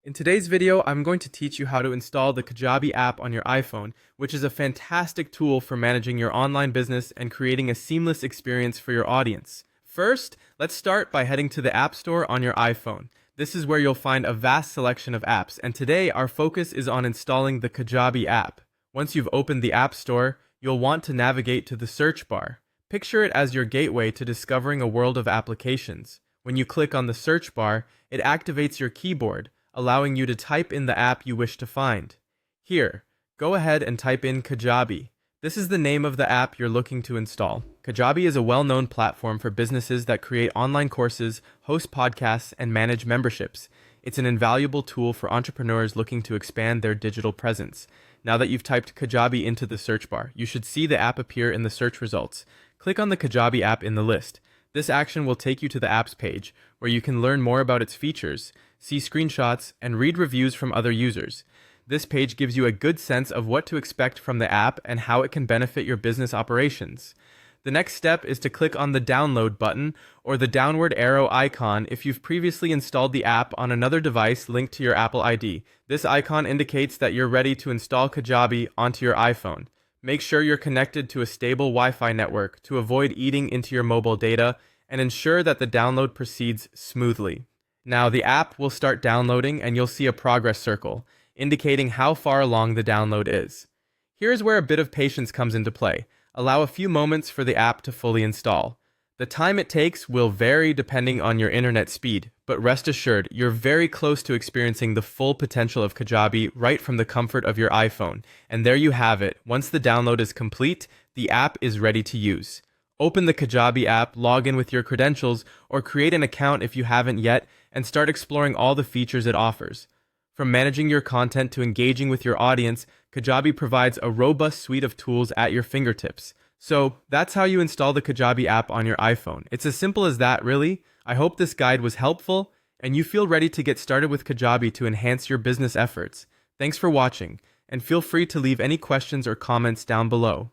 In today's video, I'm going to teach you how to install the Kajabi app on your iPhone, which is a fantastic tool for managing your online business and creating a seamless experience for your audience. First, let's start by heading to the App Store on your iPhone. This is where you'll find a vast selection of apps, and today our focus is on installing the Kajabi app. Once you've opened the App Store, you'll want to navigate to the search bar. Picture it as your gateway to discovering a world of applications. When you click on the search bar, it activates your keyboard, allowing you to type in the app you wish to find. Here, go ahead and type in Kajabi. This is the name of the app you're looking to install. Kajabi is a well-known platform for businesses that create online courses, host podcasts, and manage memberships. It's an invaluable tool for entrepreneurs looking to expand their digital presence. Now that you've typed Kajabi into the search bar, you should see the app appear in the search results. Click on the Kajabi app in the list. This action will take you to the apps page, where you can learn more about its features, see screenshots, and read reviews from other users. This page gives you a good sense of what to expect from the app and how it can benefit your business operations. The next step is to click on the download button or the downward arrow icon if you've previously installed the app on another device linked to your Apple ID. This icon indicates that you're ready to install Kajabi onto your iPhone. Make sure you're connected to a stable Wi-Fi network to avoid eating into your mobile data, and ensure that the download proceeds smoothly. Now the app will start downloading and you'll see a progress circle, indicating how far along the download is. Here's where a bit of patience comes into play. Allow a few moments for the app to fully install. The time it takes will vary depending on your internet speed, but rest assured, you're very close to experiencing the full potential of Kajabi right from the comfort of your iPhone. And there you have it. Once the download is complete, the app is ready to use. Open the Kajabi app, log in with your credentials, or create an account if you haven't yet, and start exploring all the features it offers. From managing your content to engaging with your audience, Kajabi provides a robust suite of tools at your fingertips. So that's how you install the Kajabi app on your iPhone. It's as simple as that, really. I hope this guide was helpful and you feel ready to get started with Kajabi to enhance your business efforts. Thanks for watching, and feel free to leave any questions or comments down below.